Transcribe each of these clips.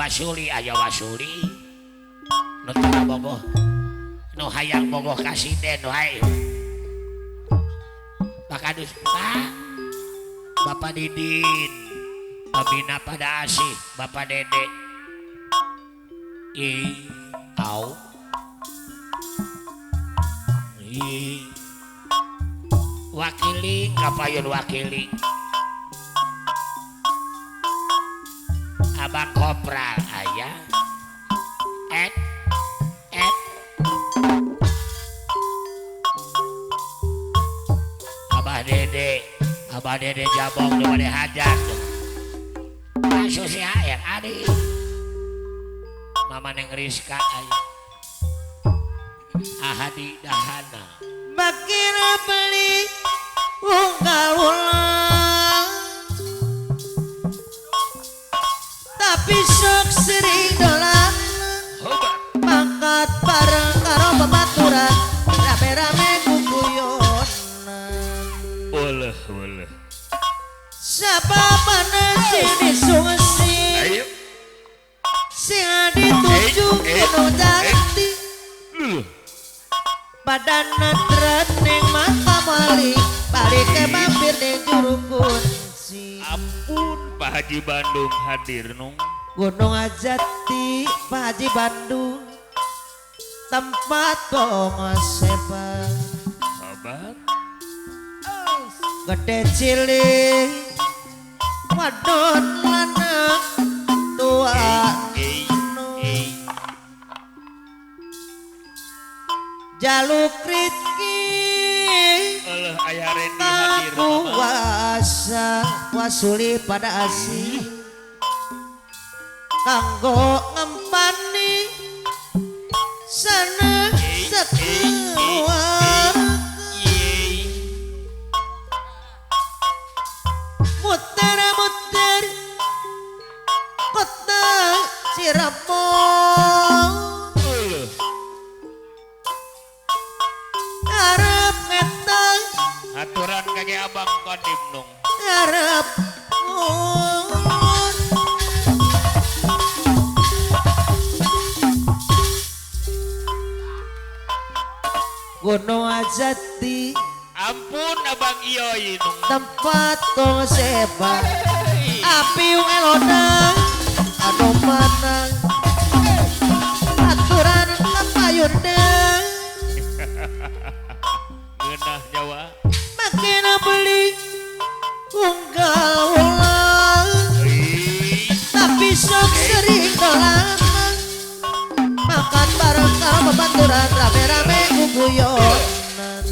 wasuli aya wasuli nu teu bogoh nu hayang bogoh kasiden nu hayu pakadus Pak Bapak Didin pabina pada asih Bapak Dede au wakili kapayun wakili Abang Kopral ayah et Abah Dede jabong lu pada hajat masuk si ayah adik Mama Neng Rizka ayah Ahadi Dahana Bakira beli unggal ulang tapi sok sering dolan mangkat bareng karo babaturan rame-rame kukuyonan boleh sababana sini sungsi sing dituju kudu janti badan netret ning mata balik ke mampir ning juru kunci ampun Pak Haji Bandung hadir nung Gunung Ajati Pak Haji Bandung tempat pengosepan sabar gede cilik wadon lanang tua jaluk Rizki ayah Randy hadir puasa wasuli pada asih kanggo ngempani sana sekeluar muter-muter kota Cirebon arep ngetang aturan kage abang kodim nung arep Gunung Ajati ampun abang iyo nung tempat tong sebar api elodang anu manang aturan kapayun deng ngeunah Jawa makin beli unggal ulang tapi sok sering dolan makan bareng karo babaturan rame-rame kuguyonan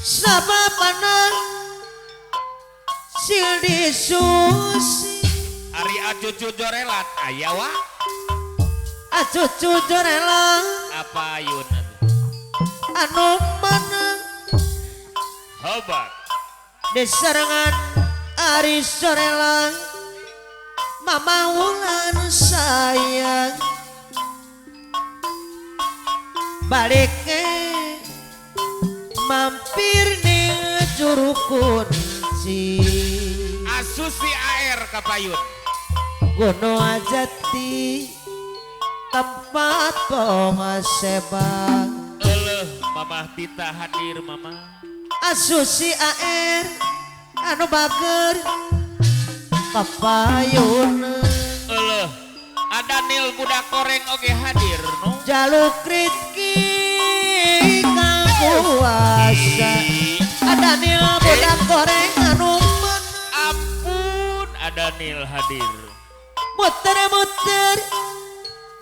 sababana sildi susi Ari acucu jorelat aya wa acucu jorela apa ayun anu manang hebat desarangan Ari Sorela Mama Wulan sayang balik mampir ning juru kunci asusi AR kapayun Gunung Ajati tempat pengasebang Mamah Tita hadir Mama asusi AR anu bager kapayun ada Nil budak koreng oge hadir no jaluk Rizki kakuasa ada Nil budak goreng anu ampun ada Nil hadir muter-muter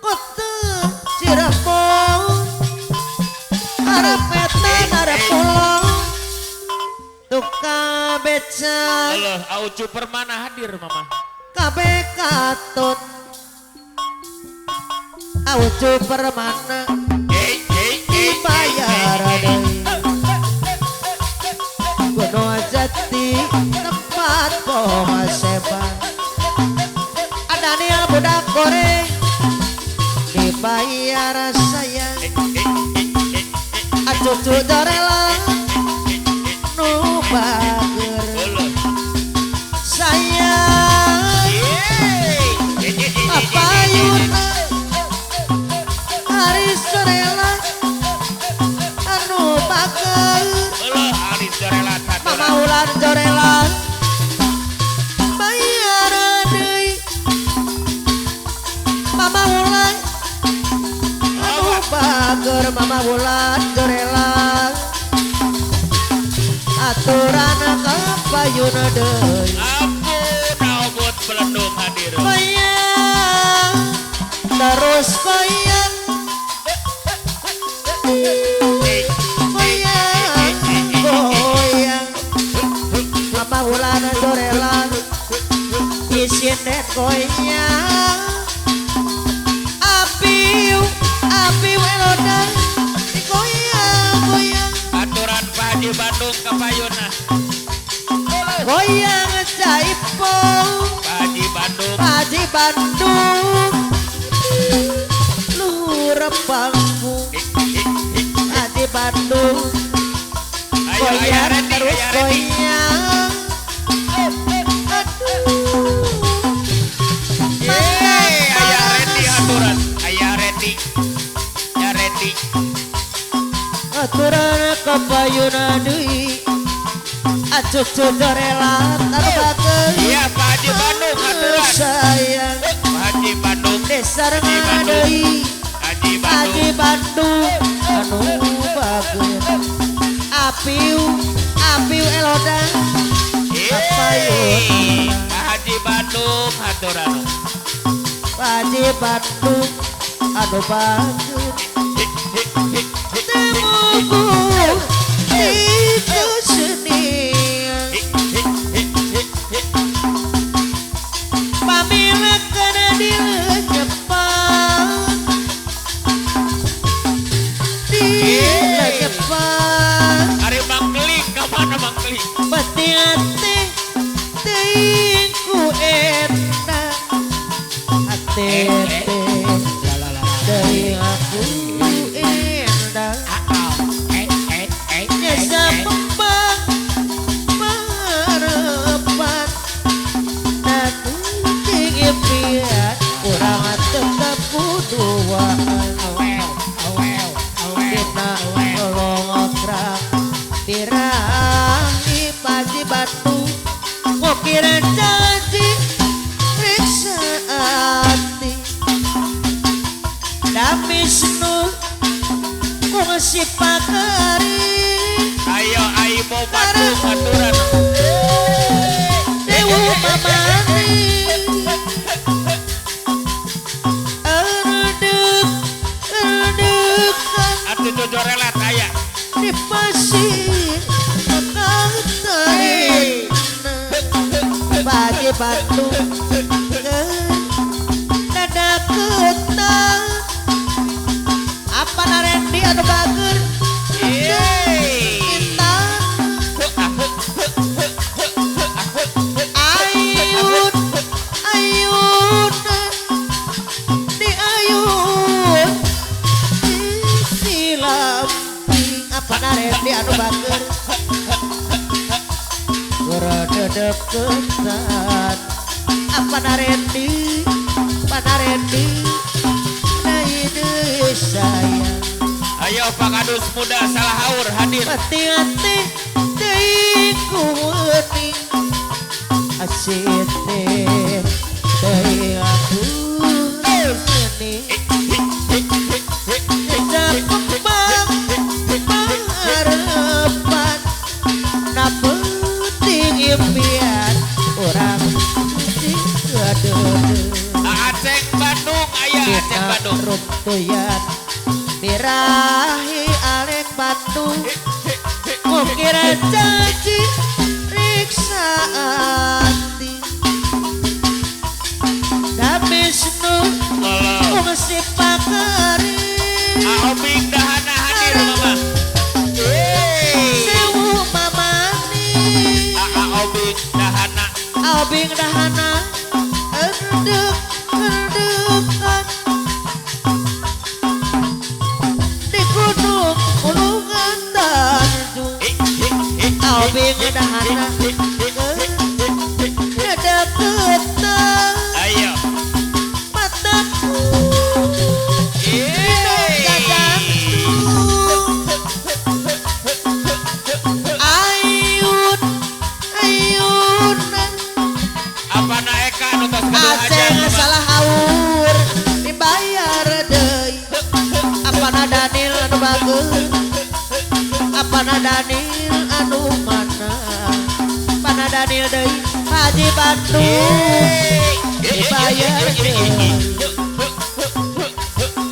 kota Cirebon arep etan arep pulang tukang beca Aucu Permana hadir Mama kabeh katut Aucu Permana dibayar deui Gunung Ajati tempat pengaseban ada Nil budak goreng dibayar sayang acucu dorela nu bager sayang Mama Wulan Gorelang aturan kapayun deui ampun aubut pelendung hadir goyang terus goyang goyang goyang Mama Wulan Gorelang isin den goyang api welodang goyang goyang aturan Pak Haji Bandung kapayuna goyang jaipo Pak Haji Bandung Haji Bandung luhur bangku Haji Bandung ayo goyang Randy terus aya Randy goyang aya Randy aturan aya Randy ya Randy aturan kapayuna deui acucu dorela tarbakeun iya Pak Haji Bandung aturan sayang Pak Haji Bandung desar Haji Bandung deui Haji Haji Bandung Bandung anu bageun apiu elodang kapayun Pak Haji Bandung aturan Haji Bandung anu bageun temuku itu seni pamila kana dilejepan Ari Mangkeling kamana Mangkeling peti ate teuing ku enak ate teuing aku enak nyasa pembang parepan dan tinggi impian kurang tetap kuduaan dina ngolongokrak dirahi Haji Batu ngokiran janji riksa hati damisnu kongsi pakari ayo Aibo Bandung aturan Dewu Mamani erdekan atuh jojorelat aya di pasir kantari Haji Batu dada ketang apa narendi anu bager kita ayun ayun di ayun silam apa narendi anu bager berada deketan apa narendi naide sayang ayo Pak Kadus Muda Salahaur hadir hati-hati teuing ku wening asite teuing aku wening jejak kembang parepan na penting impian orang sing gadeudeung Aceh Bandung aya Aceh Bandung runtuyan dirahi Alek Batu mukira janji riksa hati damisnu kongsi pakari Aobing dahana hadir mama sewu mamani Aobing dahana Aobing dahana erdekan di gunung ulungan Tanjung Aobing dahana dada ketang ayo mataku ayun ayunan apa naeka anu tos kedua Aceh salah haur dibayar deui apana Daniel anu Daniel deui Haji Bandung dibayar deui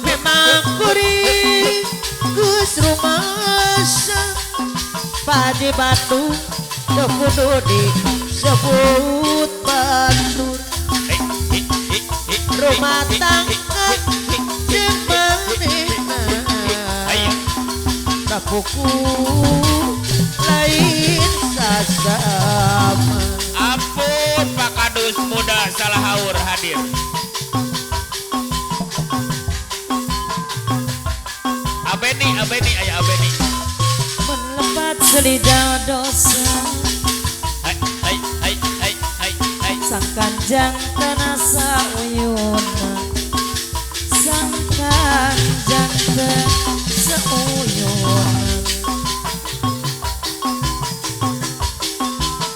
memang kuring Gus Rumasa Haji Bandung teu kudu disebut Bandung rumah tangga jeung manehna kapuku lain sasama. Ampun Pak Kadus muda Salahaur hadir. Abeni aya Abeni. Melepat selida dosa. Hai. Sang kanjang tenasa uyuna. Sang kanjang tenasa uyuna.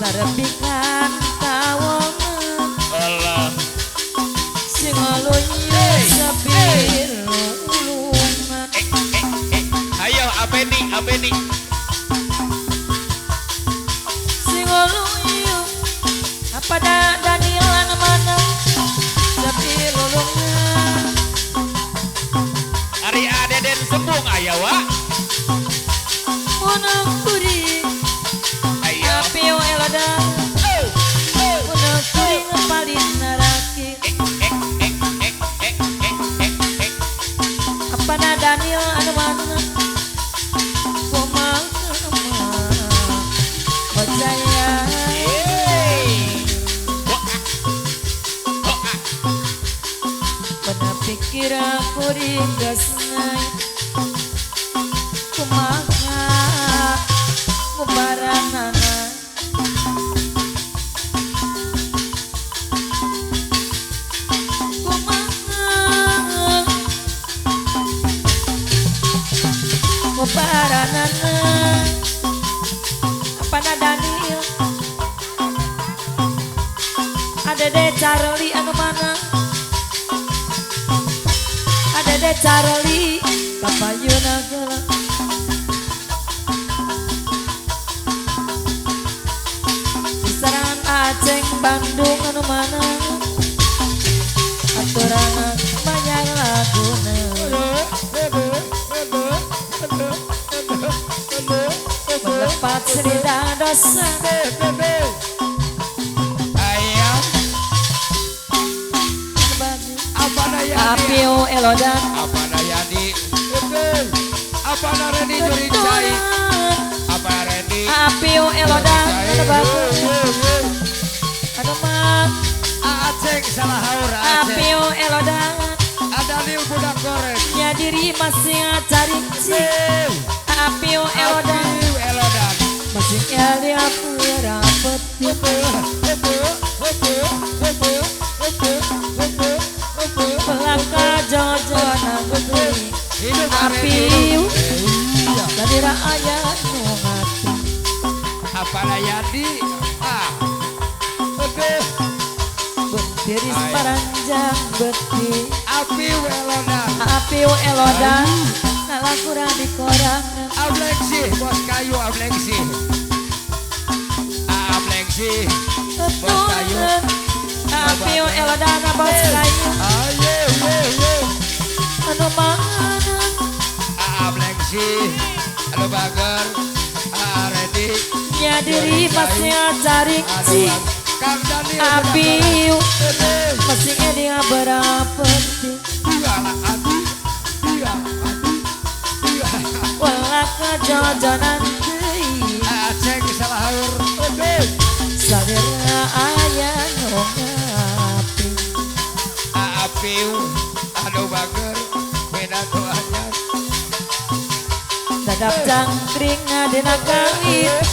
Terbikan tawongan Allah. sing ulunya sapir ulungan. Ayo Abeni. Sing ulunya apa Danilan mana sapir ulungan. Ari Adeden sembung aya wa. Munang kuring Ayo. apio elada. Munang kuring palin naraki. Apa Daniel anu mana kumaha percaya pada pikir aku digasnai kumaha ngubaranana kumaha ngubaranana apa Daniel ada deh Charlie anu mana ada deh Charlie papayuna geula kisaran Aceh Bandung anu mana aturana banyak laguna melepat selida dosa. Ayo. Apio elodan Apana Yadi. Apana Reni Jurik Cai. Apana Reni. Apio elodan anu bagus anu mah Aceh Salahaur Aceh. Apio elodan Ada liu budak goreng. nya diri masih cari Apio elodan Elodan. masih nyari aku rapet pelaka jojonan beli Apio dari rakyat nu ngati Apana Yadi. bentiris paranjang beti Api Elodan. Apio elodan ngalah kurang di korang Ableksi bos kayu Ableksi. Ableksi bos kayu. Apio elodan bos kayu Ayo. anu mana Ableksi. Anu bager. Ready. nya diri masih cari Kang Daniel. Apio masih dia berapa pelaka jojonan deui Aceh Salahaur. sadera aya nu ngapi Api anu bager. Beda tuh anyar. dadap jangkring dina kawit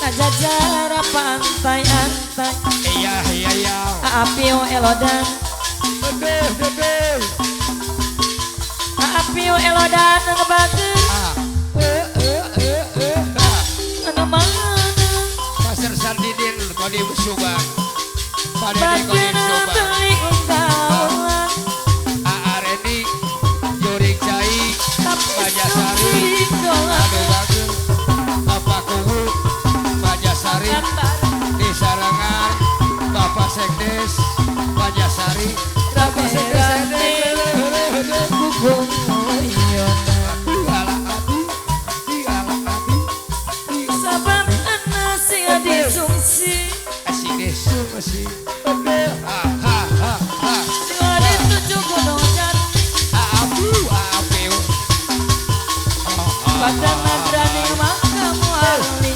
kajajar pantai-antai Iya. Apio elodan Apio elodan anu bagus anu mana Pasar Sandidin Kodi Subang. Kodi bagina Subang. beli unggawan Ready. Jurik Cai. tapi Pajasari. dolan Anu bager. Apa kuhu Pajasari. gambar Di hari rame-rame gugum sabab anak sing disungsi asik desu masih sing ada tujuh gunung jati padang berani makam wali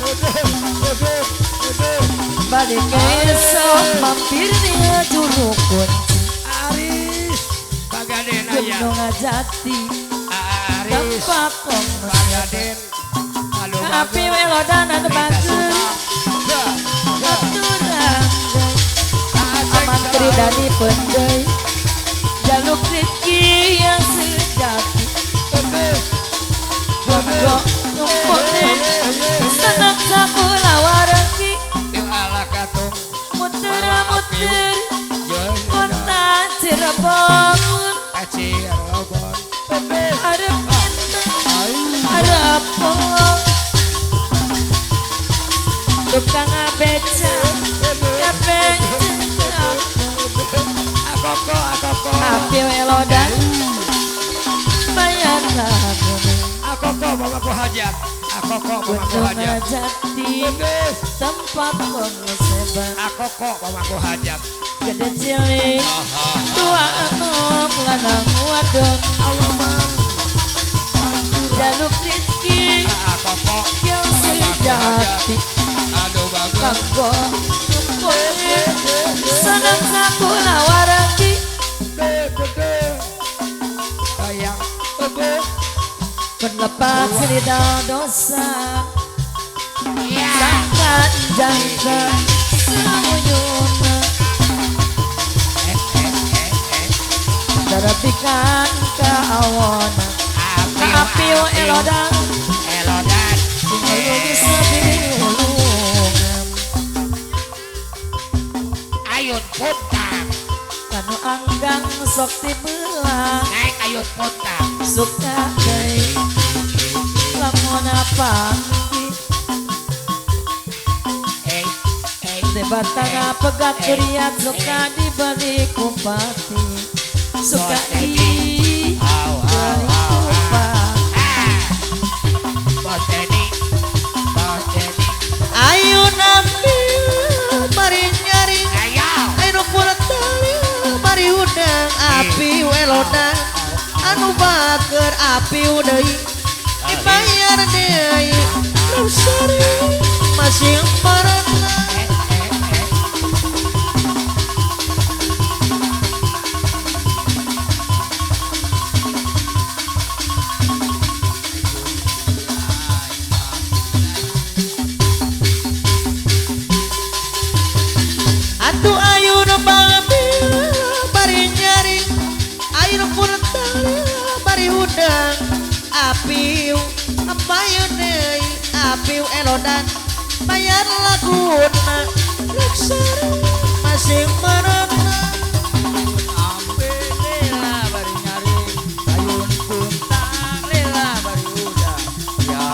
balik ke esok mampir dia juru kunci Aris Pagaden aya gunung jati Aris tempat kong Pagaden api welodan dan bagus aturan amantri dari pendai jaluk rezeki yang sejati bonggo numpuknya senang sakula warangi yang ala katung muter-muter kota Cirebon Cirebon harap harap tukang beca akoko api welodan bayar lagu akoko mamaku hajat akoko mamaku gunung hajat jati tempat penguseban akoko mamaku hajat gede cilik tua anom lanang wadon jaluk rezeki akoko yang sejati aduh bagus kanggo numpuknya senang sakula warangi sayang penlepas lidah dosa sangkan jangka semuanya terapikan ke awana api wa elodan tinggal sebelum ayun puntang kanu anggang sok tibelang naik ayun puntang suka deh lamun panggi debatana pegat kuriat suka dibeli kupati suka di beli kupati Bos Denny ayo nambil mari nyari ayo ayo pulang tali mari udang api welodang anu baker api udai dibayar deui nusari masih parang atuh ayo ngambil bari nyari ayo pulang tali bari udang api apayo deui api elodan bayar laguna laksana masih merana ampe lela bari nyari ayun puntang lela bari udah ya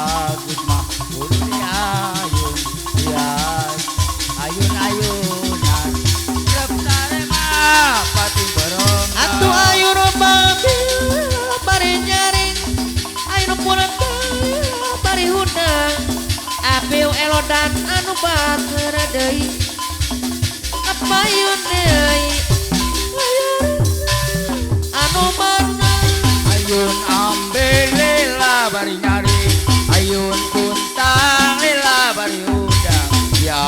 gusma ulun ayun ya ayun-ayunan reptare mah pati bareng atuh ayo ngambil bari nyari ayo pulang tali bari udang api elodan anu baker deui apayo deui anu mana ayun ambe lela bari nyari ayun puntang lela bari udah ya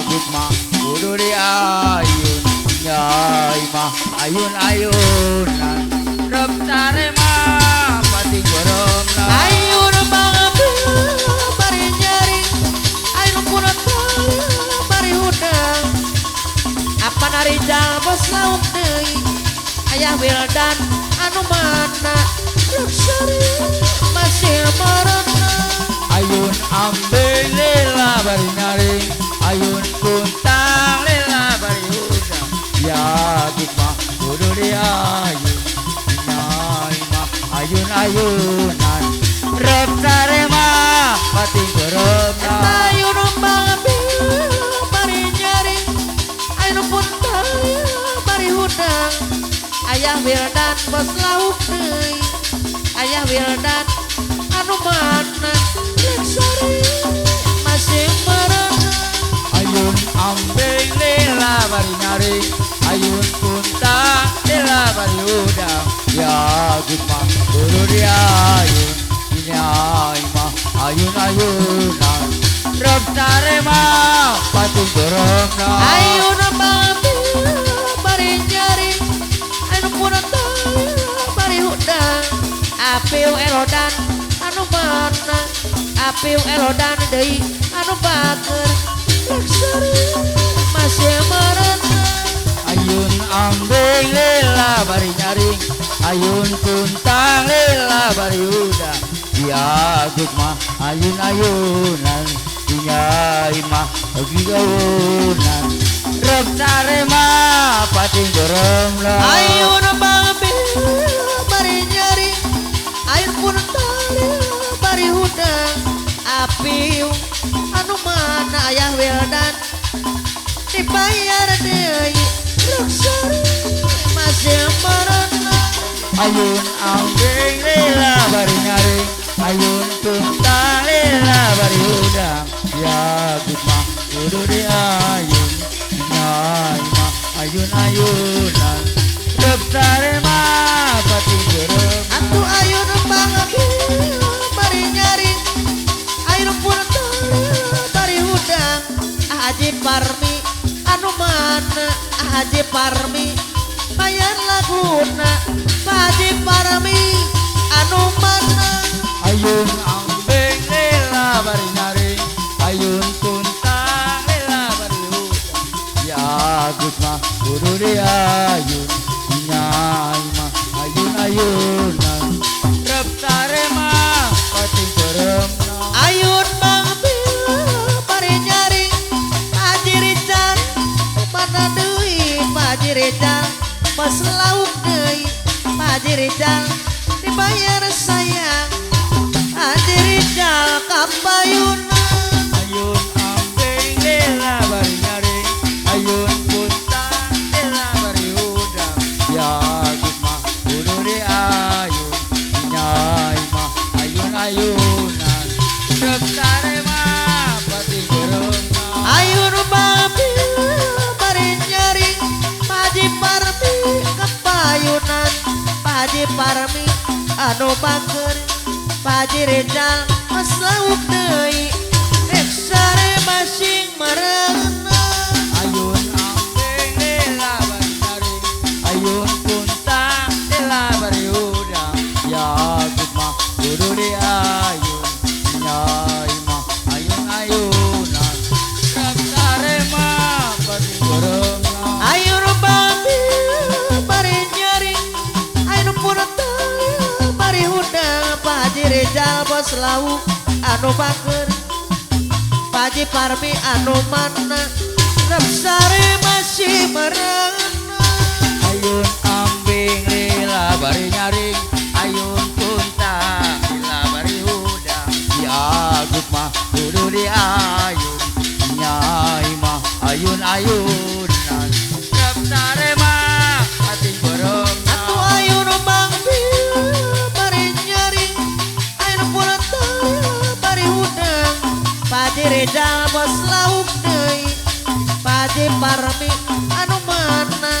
gusma kudu di ayun nyai mah ayun-ayunan reptare mah pati bareng ayo ngambil bari nyari ayo pulang tali bari udang apa narijal bos lauk deui ayah wildan anu mana luxury masih marana ayun ambe lela bari nyari ayun kuntang lela bari udang ya gusma kudu di ayun nyai mah ayun-ayunan reptare mah pati bareng ayo ngambil bari nyari ayo pulang tali bari udang hudang Ayah Wildan bos lauk deui Ayah Wildan anu mana Leksari masih merenang Ayun ambeng lela bari nyaring Ayun kuntang lela bari udang Ya gutma kudu dia ayun Inyai mah ayun-ayunan Rep tarema patung beremna Ayun babil bari nyaring anu puna bari hudang Apiu elodan anu mana Apiu elodan deui anu bager Leksari masih merenang Ayun ambeng lela bari nyaring Ayun kuntang lela bari udang Ya gutma ayun-ayunan Inyai mah gigawunan Rep tarema pating beremna Ayun babil bari nyaring Ayun puna bari hudang Apiu anu mana Ayah Wildan dibayar deui Leksari masih merenang Ayun ambeng lela bari nyaring Ayun kuntang lela bari udang Ya gutma kudu di ayun Inyai mah ayun-ayunan Rep tarema pating beremna Atuh ayun babil bari nyaring Ayun puna bari hudang Haji Parmi anu mana Haji Parmi bayar laguna Haji Parmi anu mana Ayun ambeng lela bari nyaring Ayun kuntang lela bari udang Ya gutma kudu di ayun Inyai mah ayun-ayunan Rep tarema pating beremna Ayun babil bari nyaring Haji Rizal mana deui Haji Rizal pas lauk deui Haji Rizal dibayar sayang Haji Rizal kapayuna Ayun ambeng lela bari nyaring Ayun kuntang lela bari udang Ya gutma kudu di ayun Inyai mah ayun-ayunan Rep tarema pating beremna Ayun babil bari nyaring Haji Parmi kapayunan Haji Parmi anu bager Haji Rizal mas lauk deui Leksari masing merenang Ayun ambeng lela bari nyaring Ayun kuntang lela bari udang Ya gutma kudu di ayun Inyai mah ayun-ayunan Rep tarema pating beremna Ayun babil bari nyaring Ayun puna bari hudang Haji Rizal bos lauk anu bager Haji Parmi anu mana Leksari masih merenang Ayun ambeng lela bari nyaring Ayun kuntang lela bari udang Ya gutma kudu di ayun Inyai mah ayun-ayunan Rep tarema pating beremna Atuh ayun babil bari nyaring Ayun puna bari hudang Haji Rizal bos lauk deui Haji Parmi anu mana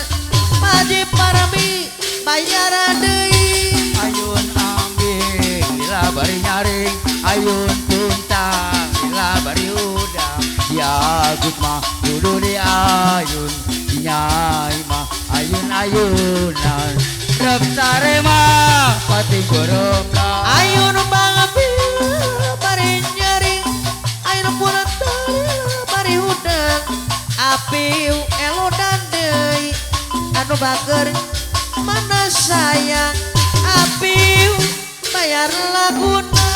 Haji Parmi bayar deui Ayun ambeng lela bari nyaring Ayun kuntang lela bari udang Ya gutma kudu di ayun Inyai mah ayun-ayunan Rep tarema pating beremna Ayun babil bari nyaring Ayun puna bari hudang Apiu elodan deui anu bager mana sayang Apiu bayar laguna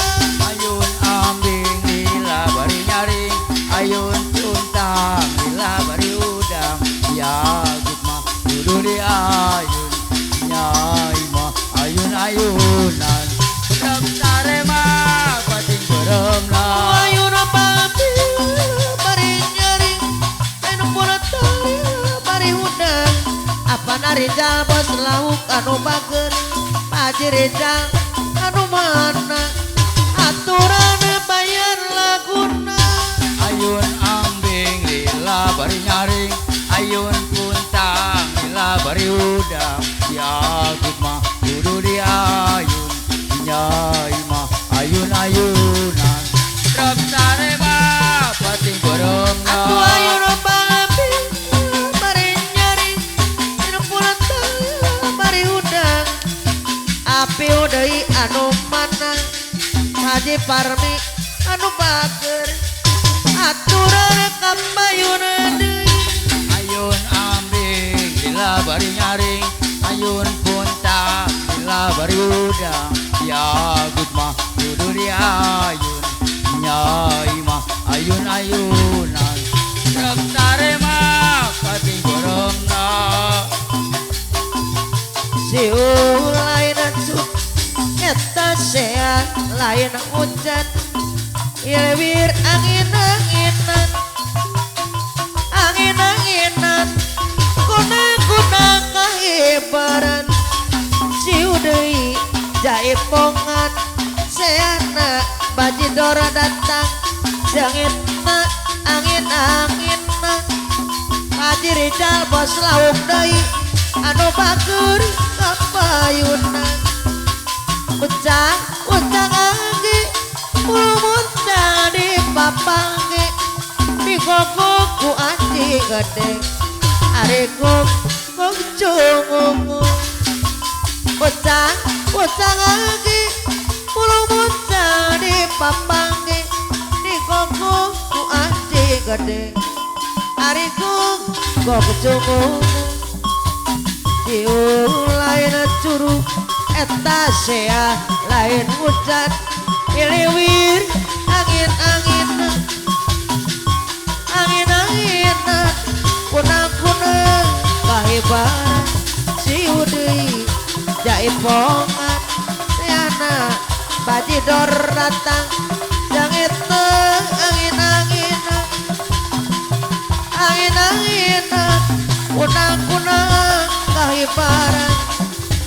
Ayun ambing lila bari nyaring Ayun tuntang lila bari udang Ya gutma kudu di ayun Nyai mah ayun-ayunan Rep tarema pating beremna Ayun babil bari nyaring Ayun puna bari hudang Apa mana Rizal bos lauk anu bager Haji Rizal anu mana aturan bayar laguna ayun ambing lila bari nyaring ayun puntang lila bari udang diagut mah kudu diayun nyai mah ayun-ayunan trep sare mah pating borong aku ayo babi bari nyari anu puntang bari udang api udai anu mana Haji Parmi anu bager aturan kampayuna deui ayun ambing lila bari nyaring ayun puntang lila bari udang diagut mah kudu diayun nyai mah ayun-ayunan trep sare mah pating borongna si lain cut eta sea lain hujan ilwir angin-anginan angin-anginan kuna-kuna kahibaran si udai jaipongan seana bajidora datang jangitna angin-anginan Haji Rizal bos lauk deui anu bager kapayunan ucang age muntah di papangge di koko ku anji gede are kok cungungu ucang age muntah di papangge di koko ku anji gede are kok cungungu lain curug eta sea lain hujan iliwir angin-anginan angin-anginan kuna-kuna kahibaran si udai jaipongan seana bajidor datang jangitna angin-anginan angin-anginan kuna-kuna kahibaran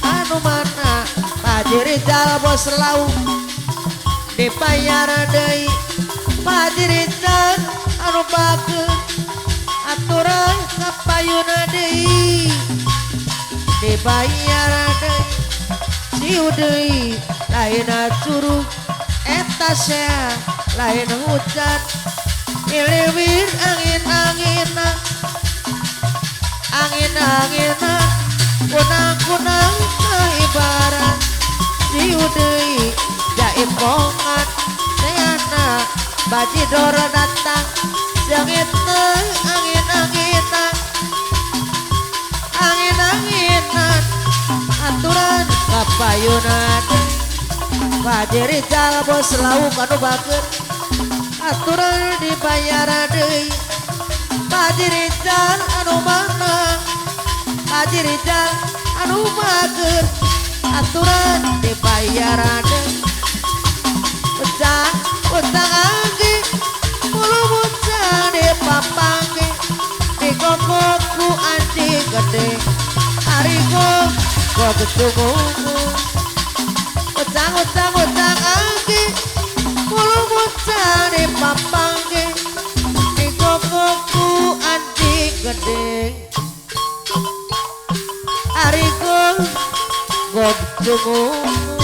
anu mana Haji Rizal bos lauk dibayar deui Haji Rizal anu bager aturan kapayuna deui dibayar deui si udai lain curug eta sea lain hujan iliwir angin-anginan angin-anginan kunang-kunang kahibaran si udai jaipongan seana bajidor datang jangitna angin-anginan angin-anginan aturan kapayuna deui Haji Rizal bos lauk anu bager aturan dibayar deui Haji Rizal anu mana Haji Rizal anu bager aturan dibayar deui ucang age mulu bocah di papangge di koko ku anji gede ari kok kecungungu ucang age mulu bocah di papangge di koko ku anji gede ari kok cungungu